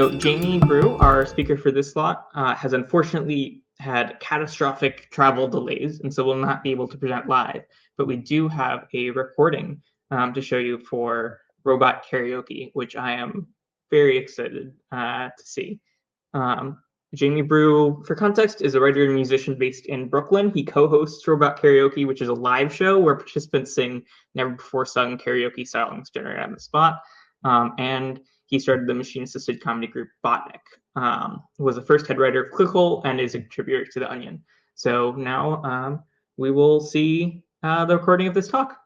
So Jamie Brew, our speaker for this slot, has unfortunately had catastrophic travel delays, and so will not be able to present live. But we do have a recording to show you for Robot Karaoke, which I am very excited to see. Jamie Brew, for context, is a writer and musician based in Brooklyn. He co-hosts Robot Karaoke, which is a live show where participants sing never-before-sung karaoke songs generated on the spot. And he started the machine-assisted comedy group Botnik, was the first head writer of Clickhole, and is a contributor to The Onion. So now we will see the recording of this talk.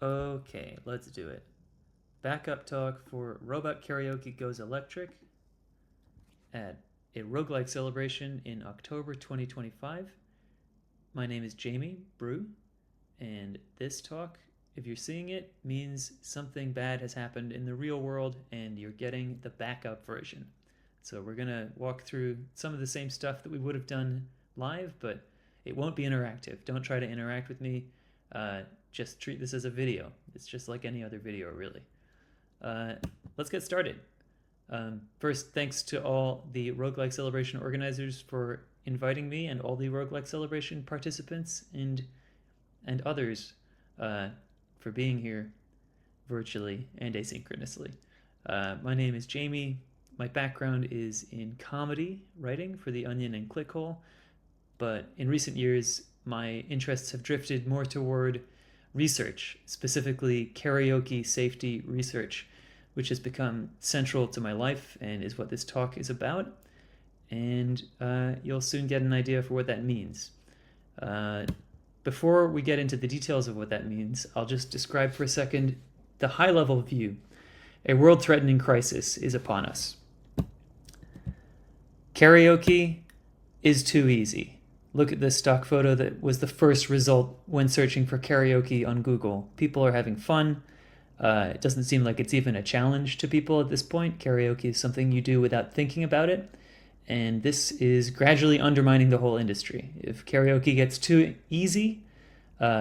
Okay, let's do it. Backup talk for Robot Karaoke Goes Electric at a roguelike celebration in October 2025. My name is Jamie Brew, and this talk, if you're seeing it, means something bad has happened in the real world and you're getting the backup version. So we're going to walk through some of the same stuff that we would have done live, but it won't be interactive. Don't try to interact with me. Just treat this as a video. It's just like any other video, really. Let's get started. First, thanks to all the Roguelike Celebration organizers for inviting me, and all the Roguelike Celebration participants and others for being here virtually and asynchronously. My name is Jamie. My background is in comedy writing for The Onion and Clickhole, but in recent years, my interests have drifted more toward research, specifically karaoke safety research, which has become central to my life and is what this talk is about. And you'll soon get an idea for what that means. Before we get into the details of what that means, I'll just describe for a second the high-level view. A world-threatening crisis is upon us. Karaoke is too easy. Look at this stock photo that was the first result when searching for karaoke on Google. People are having fun. It doesn't seem like it's even a challenge to people at this point. Karaoke is something you do without thinking about it. And this is gradually undermining the whole industry. If karaoke gets too easy,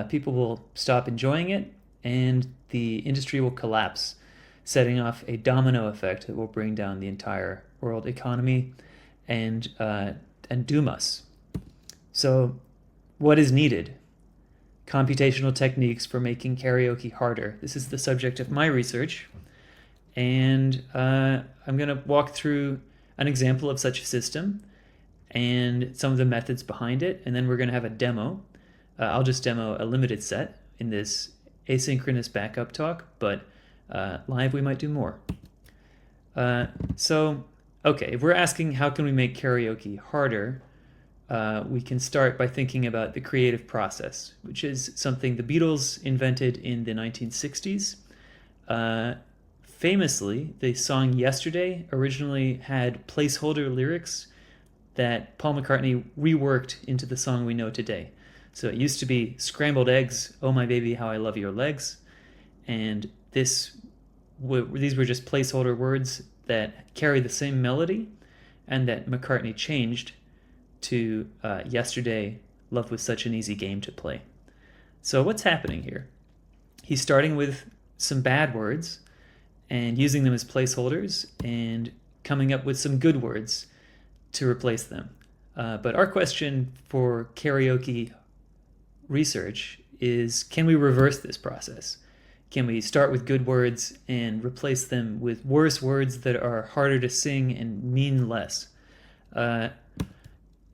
people will stop enjoying it, and the industry will collapse, setting off a domino effect that will bring down the entire world economy and doom us. So what is needed? Computational techniques for making karaoke harder. This is the subject of my research, and I'm going to walk through an example of such a system and some of the methods behind it, and then we're going to have a demo. I'll just demo a limited set in this asynchronous backup talk, but live we might do more. Okay, if we're asking how can we make karaoke harder, we can start by thinking about the creative process, which is something the Beatles invented in the 1960s. Famously, the song Yesterday originally had placeholder lyrics that Paul McCartney reworked into the song we know today. So it used to be scrambled eggs, oh my baby, how I love your legs. And these were just placeholder words that carry the same melody and that McCartney changed to Yesterday, love was such an easy game to play. So what's happening here? He's starting with some bad words and using them as placeholders and coming up with some good words to replace them. But our question for karaoke research is, can we reverse this process? Can we start with good words and replace them with worse words that are harder to sing and mean less?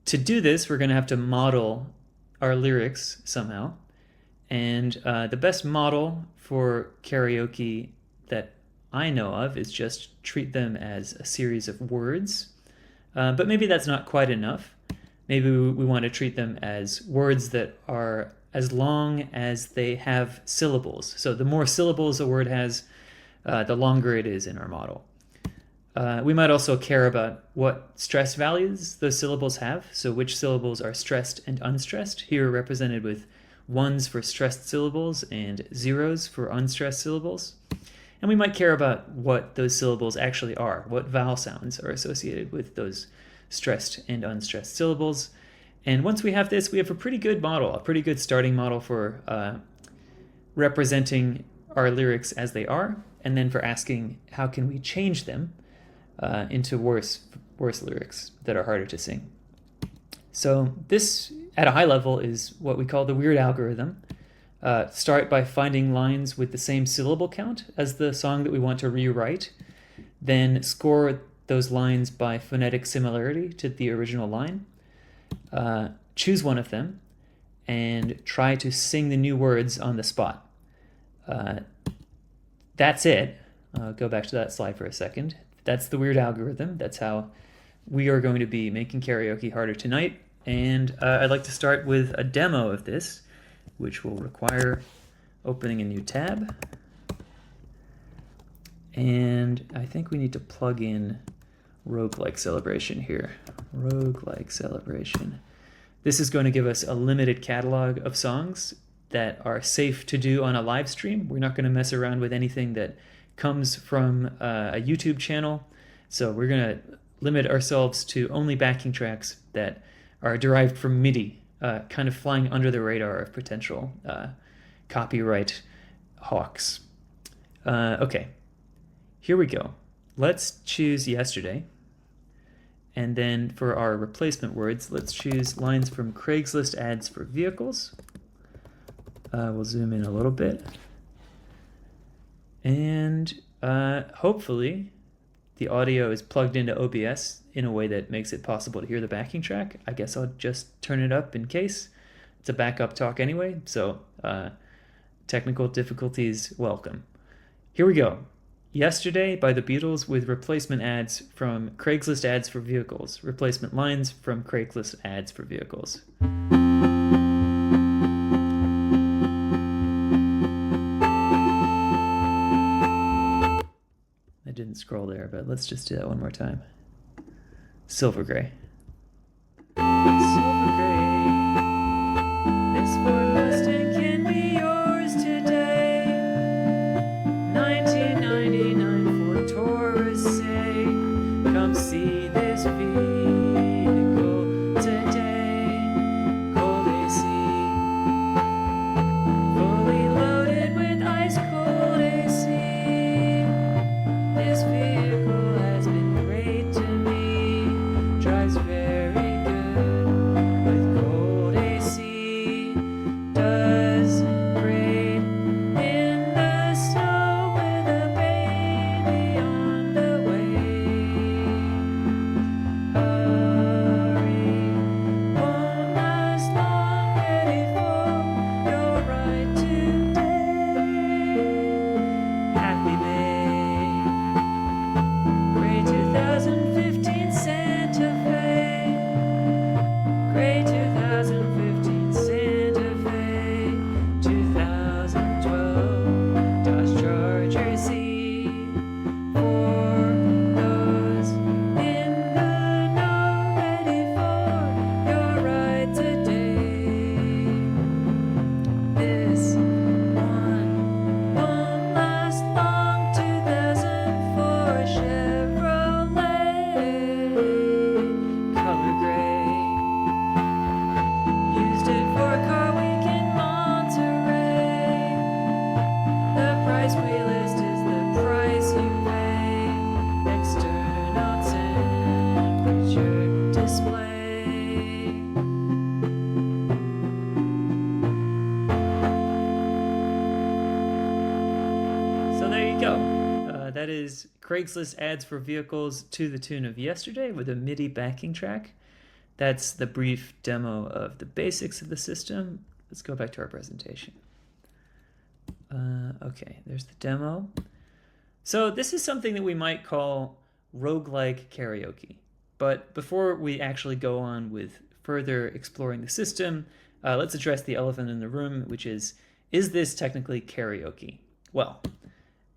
To do this, we're going to have to model our lyrics somehow. And the best model for karaoke that I know of is just treat them as a series of words. But maybe that's not quite enough. Maybe we want to treat them as words that are as long as they have syllables. So the more syllables a word has, the longer it is in our model. We might also care about what stress values those syllables have. So which syllables are stressed and unstressed, here represented with ones for stressed syllables and zeros for unstressed syllables. And we might care about what those syllables actually are, what vowel sounds are associated with those stressed and unstressed syllables. And once we have this, we have a pretty good model, a pretty good starting model for representing our lyrics as they are, and then for asking how can we change them into worse lyrics that are harder to sing. So this, at a high level, is what we call the weird algorithm. Start by finding lines with the same syllable count as the song that we want to rewrite, then score those lines by phonetic similarity to the original line, choose one of them, and try to sing the new words on the spot. That's it. I'll go back to that slide for a second. That's the weird algorithm. That's how we are going to be making karaoke harder tonight. And I'd like to start with a demo of this, which will require opening a new tab. And I think we need to plug in roguelike celebration here. Roguelike celebration. This is going to give us a limited catalog of songs that are safe to do on a live stream. We're not going to mess around with anything that comes from a YouTube channel. So we're going to limit ourselves to only backing tracks that are derived from MIDI, kind of flying under the radar of potential copyright hawks. Okay, here we go. Let's choose yesterday. And then for our replacement words, let's choose lines from Craigslist ads for vehicles. We'll zoom in a little bit. And hopefully the audio is plugged into OBS in a way that makes it possible to hear the backing track. I guess I'll just turn it up in case. It's a backup talk anyway, so technical difficulties welcome. Here we go. Yesterday by the Beatles with replacement ads from Craigslist ads for vehicles. Replacement lines from Craigslist ads for vehicles. I didn't scroll there, but let's just do that one more time. Silver gray. Silver gray. This Ford Mustang can be yours today. 1999 Ford Taurus, say. Come see this vehicle today. Cold AC. Fully loaded with ice cold AC. This vehicle has been great to me. Drives very good with cold AC. Does great in the snow with a baby on the way. Hurry, won't last long, ready for your ride today. Happy May. Gray 2015 Santa Fe. Gray 2015 Santa Fe. 2012 Dodge Charger Z. For those in the know, ready for your ride today. This one won't last long. 2004 Chevrolet. Color gray. Used it for a car week in Monterey. The price we list is the price you pay. External temperature display. So there you go. That is Craigslist ads for vehicles to the tune of Yesterday with a MIDI backing track. That's the brief demo of the basics of the system. Let's go back to our presentation. Okay, there's the demo. So this is something that we might call roguelike karaoke. But before we actually go on with further exploring the system, let's address the elephant in the room, which is this technically karaoke? Well,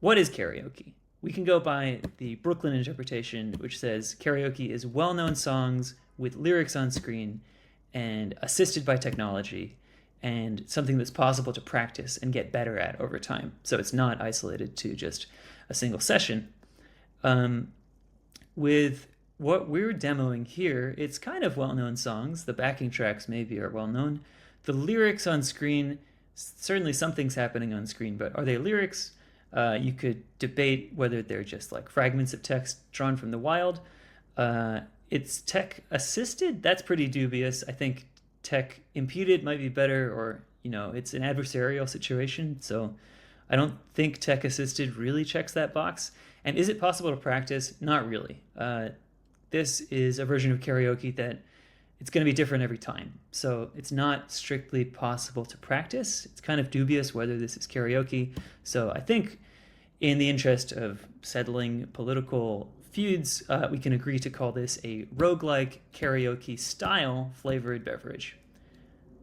what is karaoke? We can go by the Brooklyn interpretation, which says karaoke is well-known songs with lyrics on screen and assisted by technology, and something that's possible to practice and get better at over time. So it's not isolated to just a single session. With what we're demoing here, it's kind of well-known songs. The backing tracks maybe are well-known. The lyrics on screen, certainly something's happening on screen, but are they lyrics? You could debate whether they're just like fragments of text drawn from the wild. It's tech assisted. That's pretty dubious. I think tech imputed might be better, or it's an adversarial situation. So I don't think tech assisted really checks that box. And is it possible to practice? Not really. This is a version of karaoke that it's going to be different every time. So it's not strictly possible to practice. It's kind of dubious whether this is karaoke. So I think in the interest of settling political feuds, we can agree to call this a roguelike karaoke style flavored beverage.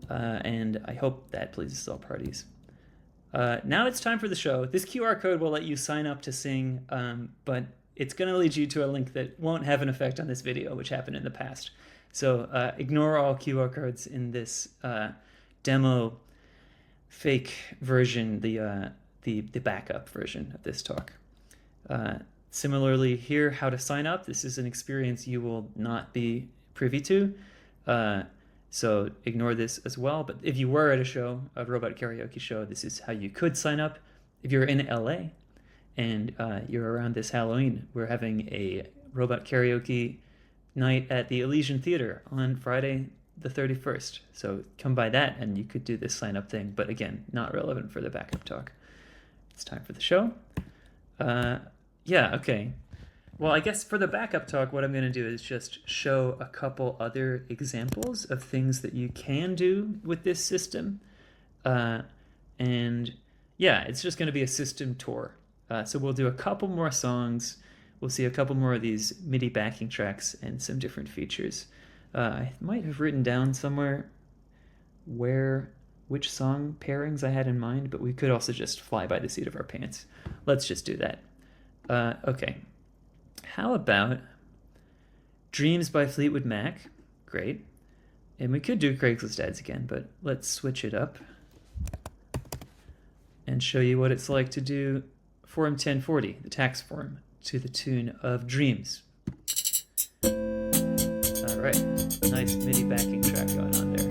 And I hope that pleases all parties. Now it's time for the show. This QR code will let you sign up to sing, but it's going to lead you to a link that won't have an effect on this video, which happened in the past. So ignore all QR codes in this demo fake version, the backup version of this talk. Similarly here, how to sign up. This is an experience you will not be privy to. So ignore this as well. But if you were at a show, a Robot Karaoke show, this is how you could sign up. If you're in LA and you're around this Halloween, we're having a Robot Karaoke night at the Elysian Theater on Friday the 31st. So come by that and you could do this sign up thing. But again, not relevant for the backup talk. It's time for the show. Yeah, okay. Well, I guess for the backup talk, what I'm going to do is just show a couple other examples of things that you can do with this system. And yeah, it's just going to be a system tour. So we'll do a couple more songs. We'll see a couple more of these MIDI backing tracks and some different features. I might have written down somewhere which song pairings I had in mind, but we could also just fly by the seat of our pants. Let's just do that. Okay. How about Dreams by Fleetwood Mac? Great. And we could do Craigslist ads again, but let's switch it up and show you what it's like to do Form 1040, the tax form, to the tune of Dreams. All right, nice MIDI backing track going on there.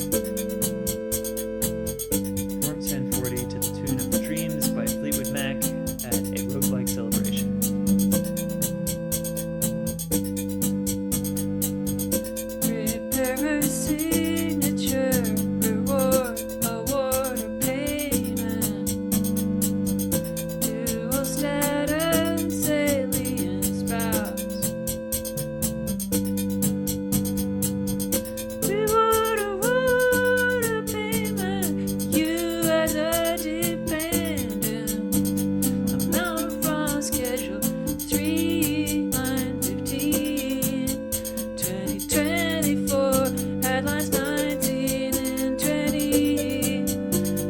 Form 1040 to the tune of Dreams by Fleetwood Mac at a roguelike celebration. Prepare a signature, reward, award, or payment. Dual status, alien spouse. Reward, award, or payment. You as a dependent. Amount from schedule 3, line 15. 2024, headlines 19 and 20.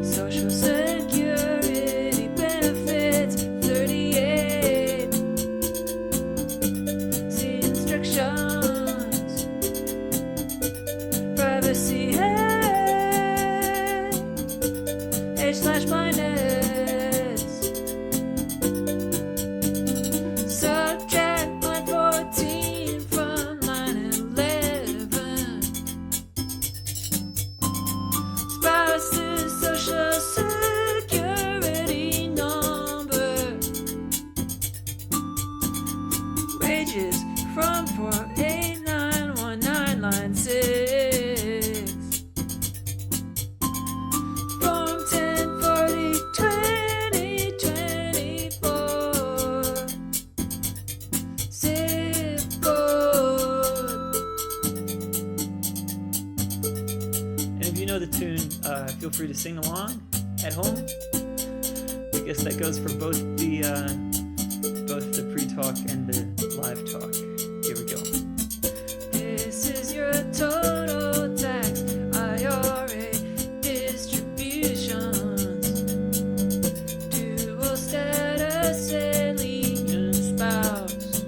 Social Security benefits 38. See instructions. Privacy age/blindness. Subtract line 14 from line 11. Spouse's social security number. Wages from 48919 line 6. Form 1040 2024. Zip code. And if you know the tune, feel free to sing along at home, guess that goes for both the pre-talk and the live talk. Here we go. This is your total tax IRA distributions. Dual status alien spouse.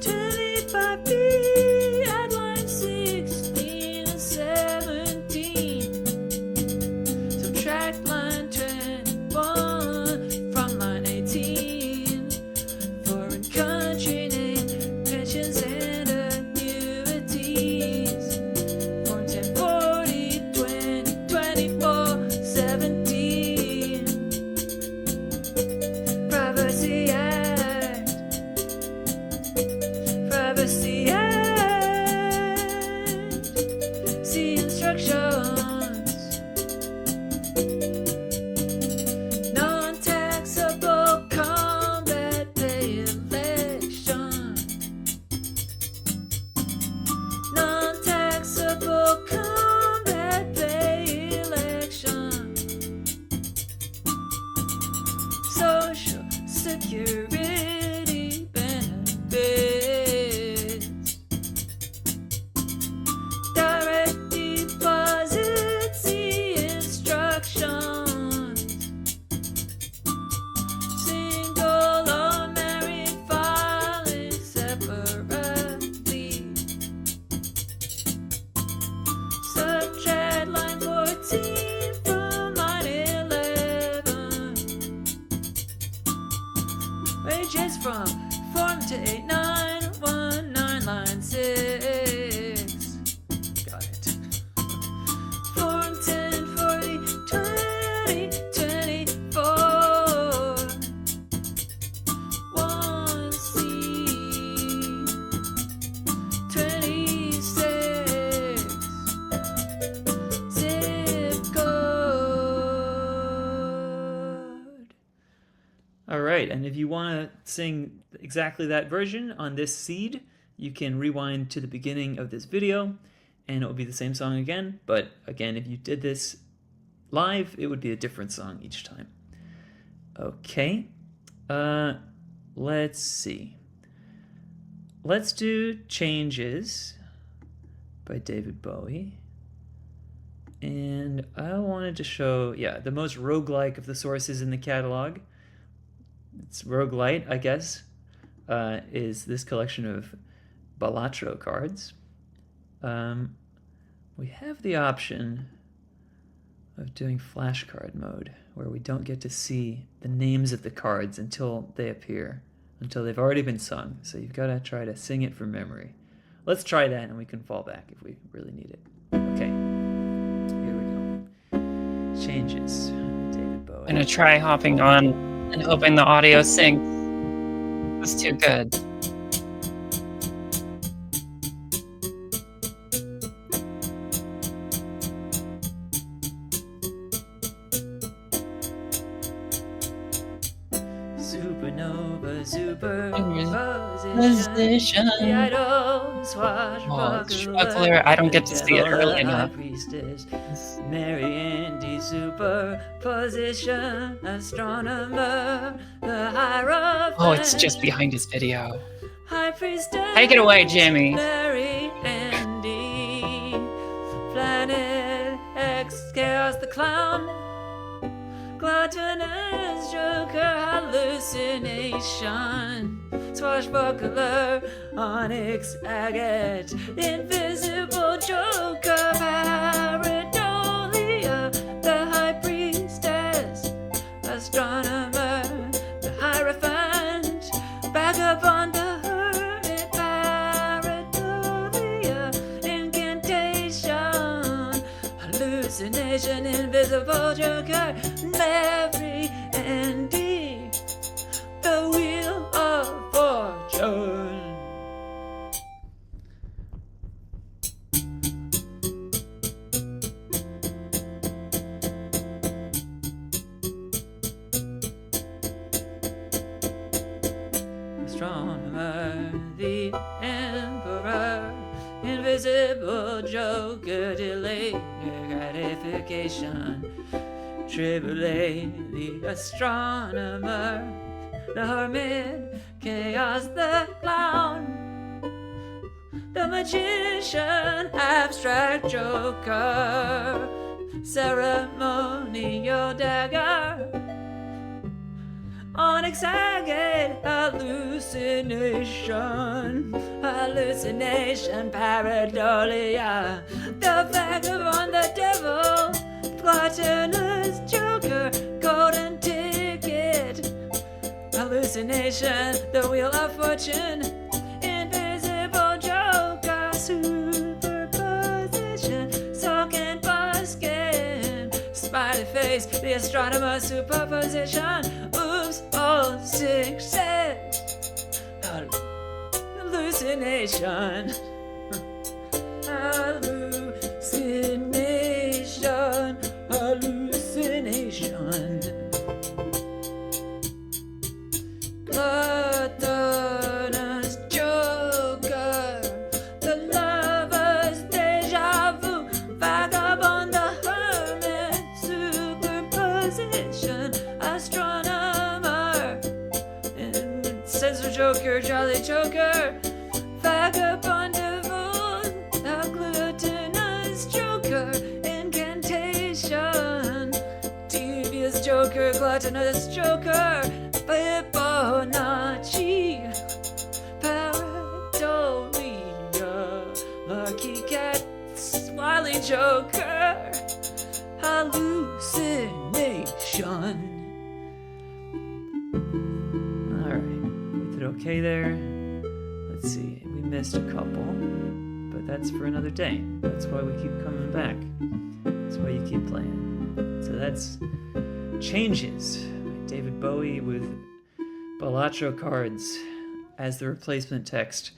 25B at line 16 and 17. Subtract line 21 from line 18. Foreign country name, pensions and annuities. Form 1040, 20, 24, 17. Privacy Act. Privacy Act. See instructions. Non-taxable combat pay election. Non-taxable combat pay election. Social Security benefits. Direct deposit, see instructions. Single or married filing separately. Subtract line 14 from line 11. Wages from form to 8919 line 6. Got it. Form 1040, 20, 24. 1C. 26. Zip code. All right, and if you want to sing exactly that version on this seed, you can rewind to the beginning of this video, and it will be the same song again. But again, if you did this live, it would be a different song each time. Okay, let's see. Let's do Changes by David Bowie. And I wanted to show, the most roguelike of the sources in the catalog. It's roguelite, I guess, is this collection of Balatro cards. We have the option of doing flashcard mode, where we don't get to see the names of the cards until they appear, until they've already been sung. So you've got to try to sing it from memory. Let's try that, and we can fall back if we really need it. Okay, here we go. Changes, David Bowie. I'm gonna try hopping on and hoping the audio syncs. It's too good. Supernova, superposition. Position. The idol, swashbuckler. I don't get to see it early devil, enough. high priestess, Mary Indy, superposition, astronomer, the hierophant. Oh, it's just behind his video. High priestess. Take it away, Jamie. Mary Indy, planet X, chaos the clown. Gluttonous Joker, hallucination. Swashbuckler, onyx agate. Invisible Joker, pareidolia. The high priestess, astronomer. The hierophant, back up on the hermit. Pareidolia, incantation. Hallucination, invisible Joker. Mary and Dee, the wheel of fortune. Astronomer, the emperor, invisible invisible joker, delayed gratification. Triple A, the astronomer, the hermit, chaos the clown, the magician, abstract joker, ceremonial dagger, onyx agate, hallucination, pareidolia, the vagabond, the devil, gluttonous joker, golden ticket, hallucination, the wheel of fortune, invisible joker, superposition, sunken buskin, smiley face, the astronomer, superposition, oops, all success, hallucination, hallucination, hallucination, gluttonous joker, the lover's deja vu, vagabond, the hermit, superposition, astronomer, and sensor joker, jolly joker, vagabond, devon, the glutinous joker, incantation, devious joker, gluttonous joker, Fibonacci, pareidolia, lucky cat, smiley joker, hallucination. Alright, we did okay there. Let's see, we missed a couple, but that's for another day. That's why we keep coming back. That's why you keep playing. So that's Changes by David Bowie with Balatro cards as the replacement text.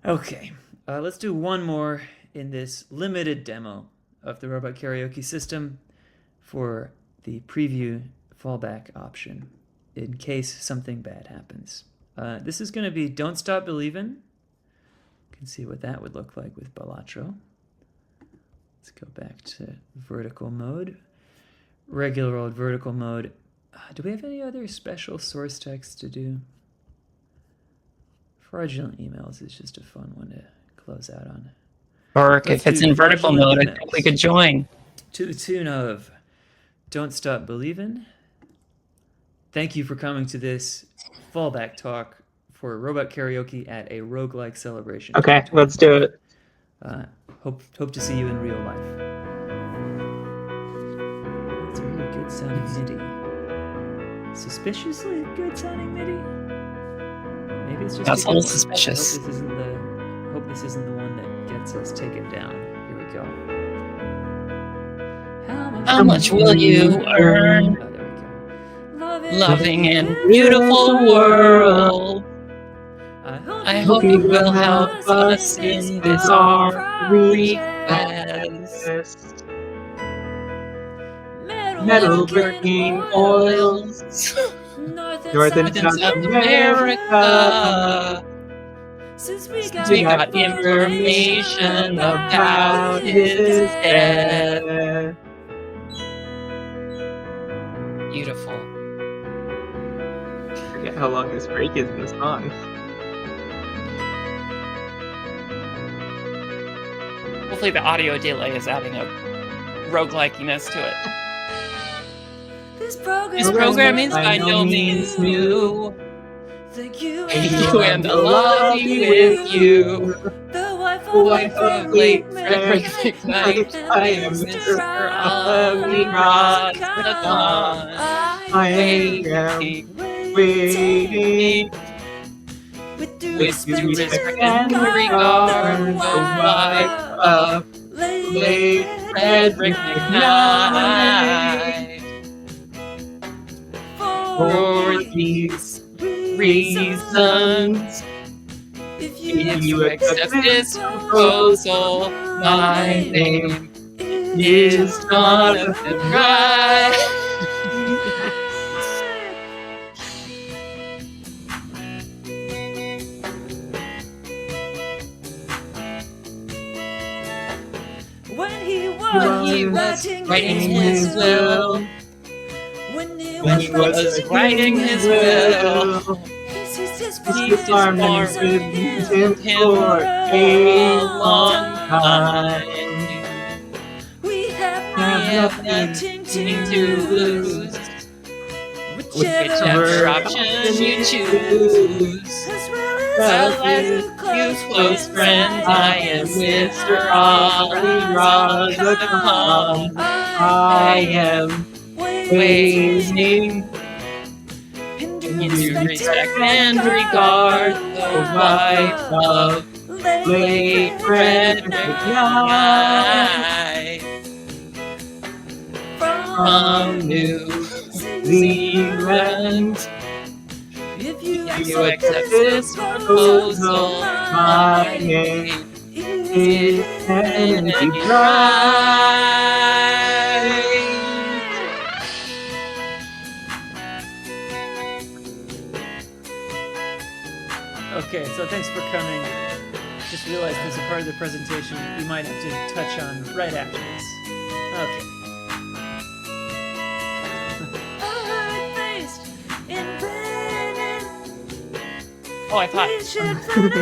Okay, let's do one more in this limited demo of the Robot Karaoke system for the preview fallback option in case something bad happens. This is going to be Don't Stop Believin'. You can see what that would look like with Balatro. Let's go back to vertical mode. Regular old vertical mode. Do we have any other special source text to do? Fraudulent emails is just a fun one to close out on. Or if it's in vertical mode, I think we could join. To the tune of Don't Stop Believin'. Thank you for coming to this fallback talk for Robot Karaoke at a roguelike celebration. Okay, let's do it. Hope to see you in real life. It's a really good sounding MIDI. Suspiciously good sounding MIDI. Maybe it's just That's a little good one. suspicious. Hope this isn't the one that gets us taken down. Here we go. How much will you earn? Oh, there we go. Loving in beautiful world. I hope you will help us in this our request. Metal burning oils. North and South America. Since We got information about his head. Beautiful. I forget how long this break is in the song. Hopefully the audio delay is adding a roguelikeness to it. This This program is by no means new. Thank you Thank you and the lobby with you. The wife Wife of late Frederick McKnight. I am Mr. Omnicron. I am waiting with With due respect and regard, the wife of late Frederick McKnight. For these reasons, if you accept this proposal, my name is Jonathan Wright. he was writing his will. When When he was writing his will, he sees his his farm farm with him for a long time. We have Have nothing nothing to to lose. lose. Whichever Whichever option you choose. as Well as you close friends, I am Mr. Ollie.com. I am waiting in due respect and regard the wife of late Frederick Knight from New Zealand. If you If you accept this proposal, my name is Kennedy Bright. Okay, so thanks for coming. Just realized there's a part of the presentation we might have to touch on right after this. Okay. Oh, I thought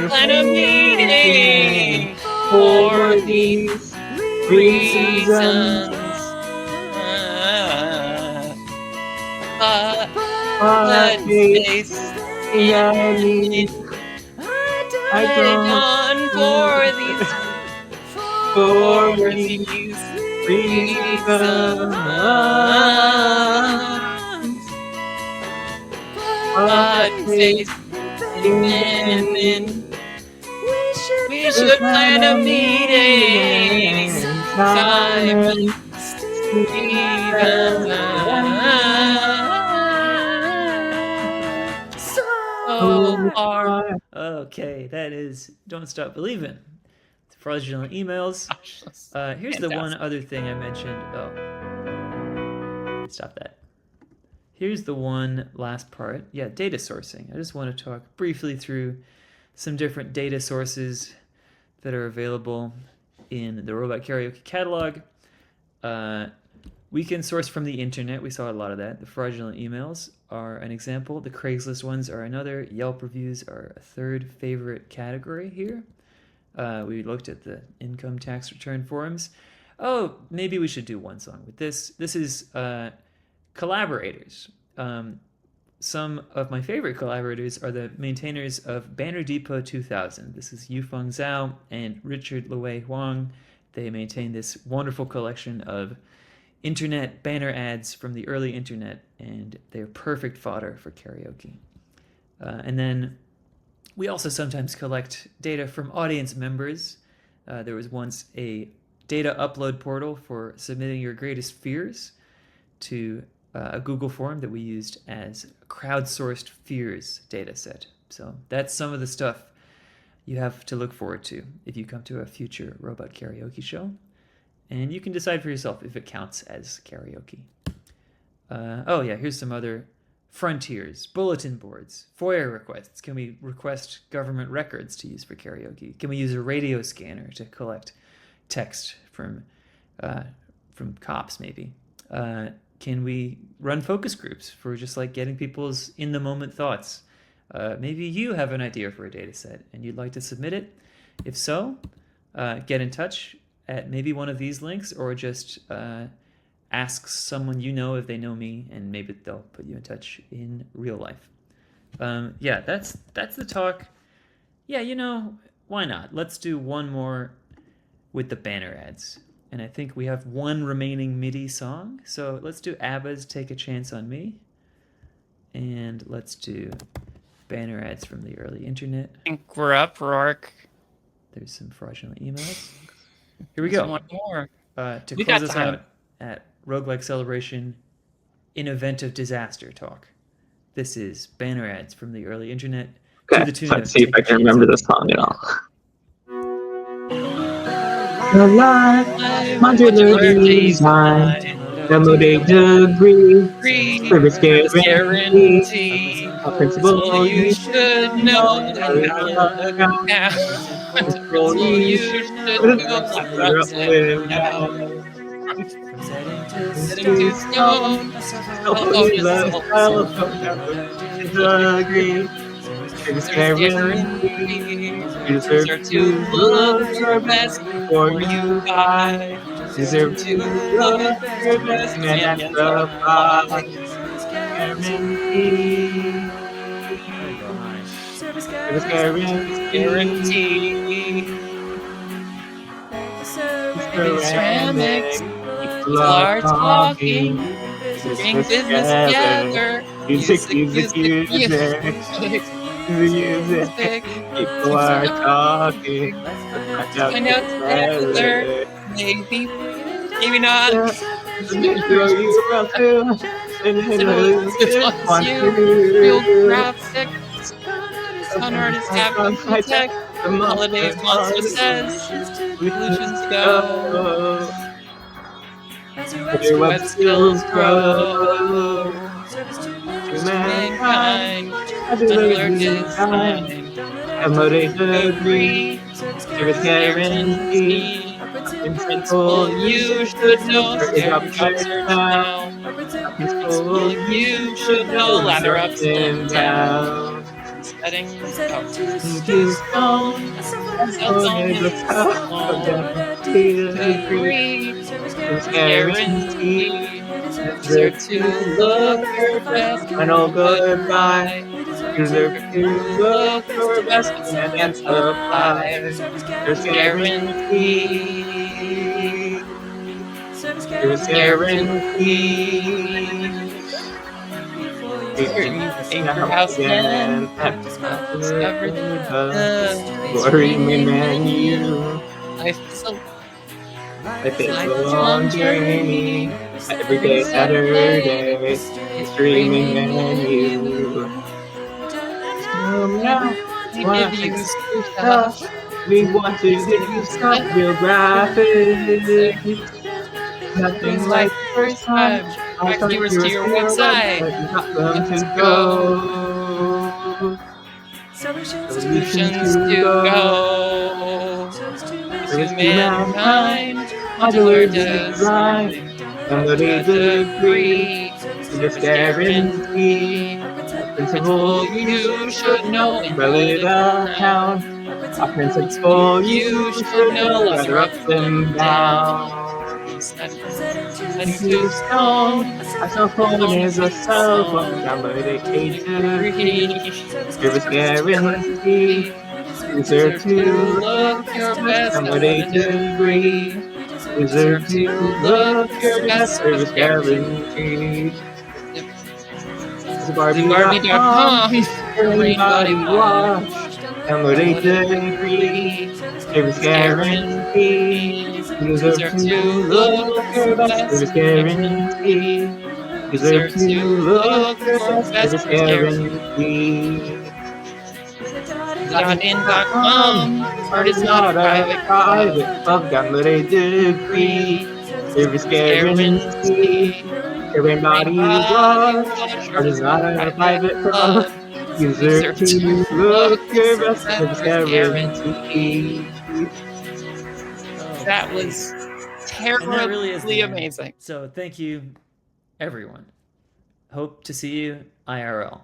plan a meeting for these reasons. But it's I done for these reasons. But it's we should plan a meeting. Simon Stevens. So far. Okay, that is Don't Stop Believin'. Fraudulent emails. Here's the one other thing I mentioned. Oh. Stop that. Here's the one last part. Yeah, data sourcing. I just want to talk briefly through some different data sources that are available in the Robot Karaoke catalog. We can source from the internet. We saw a lot of that. The fraudulent emails are an example. The Craigslist ones are another. Yelp reviews are a third favorite category here. We looked at the income tax return forums. Oh, maybe we should do one song with this. This is collaborators. Some of my favorite collaborators are the maintainers of Banner Depot 2000. This is Yufeng Zhao and Richard Lewei Huang. They maintain this wonderful collection of internet banner ads from the early internet, and they're perfect fodder for karaoke. And then we also sometimes collect data from audience members. There was once a data upload portal for submitting your greatest fears to a Google form that we used as a crowdsourced fears data set. So that's some of the stuff you have to look forward to if you come to a future Robot Karaoke show. And you can decide for yourself if it counts as karaoke. Oh yeah, here's some other frontiers. Bulletin boards, FOIA requests. Can we request government records to use for karaoke? Can we use a radio scanner to collect text from cops maybe? Can we run focus groups for just like getting people's in-the-moment thoughts? Maybe you have an idea for a data set and you'd like to submit it. If so, get in touch at maybe one of these links, or just ask someone you know if they know me, and maybe they'll put you in touch in real life. Yeah, that's the talk. Yeah, you know, why not? Let's do one more with the banner ads. And I think we have one remaining MIDI song. So let's do ABBA's Take a Chance on Me. And let's do banner ads from the early internet. I think we're up, Rourke. There's some fraudulent emails. Here we go. One more. To We close got us time. out at Roguelike Celebration in event of disaster talk. This is banner ads from the early internet. Okay, To the tune let's of see if Take I a can Chance remember on this Me. song at all. Alive, modular design, thermodynamic degree, service guarantee, a principle You should know now. you should know setting to Setting to stone. Telephone is a telephone number. Disagree. Service guarantee. You deserve to look your best before you buy. You deserve to look your best, and that's the price. Guarantee. Service guarantee. Guarantee. Ceramics. People are talking. Bring business together. Music. People are talking. Let's Find out together. Maybe not. Throw you around too. And then Real graphics. Fun artists have tech. the Holidays monster says. Solutions go. As your web skills grow. To mankind. Modular design. Download a degree. Service guarantee. In principle, You should know. Drop Jobs are now. principle, You should know. Lather up and down. setting To stone. Stone is a degree. Service guarantee. Deserve to look your best. Final goodbye. You deserve to look your best, and that's the prize. There's guarantee. There's guarantee. Your house again. everything. Glory menu. Life is a Life is a long journey. Every day Saturday. Streaming menu. Now, we give you stuff. we want to give you stuff real graphic. Nothing like the first time. Back viewers to your website. But you got them to go. Solutions to go. To mankind. Modular design. Download a degree. Service guarantee. Principle You should know. Valid account. A principle you should know. Whether ups and downs. Setting To stone. A cell phone is a cell phone. Download a degree. Service guarantee. You deserve to look your best. download a degree. You deserve to look your best. Service guarantee. Barbie.com. Everybody watch. Download a degree. Service guarantee. You deserve to look your best. Service guarantee. You deserve to look your best. Service guarantee. .in.com. Art is not a private club. Download a degree. Service guarantee. Everybody watch. Art is not a private club. You deserve to look your best. Service guarantee. That was terribly really is amazing. So thank you, everyone. Hope to see you IRL.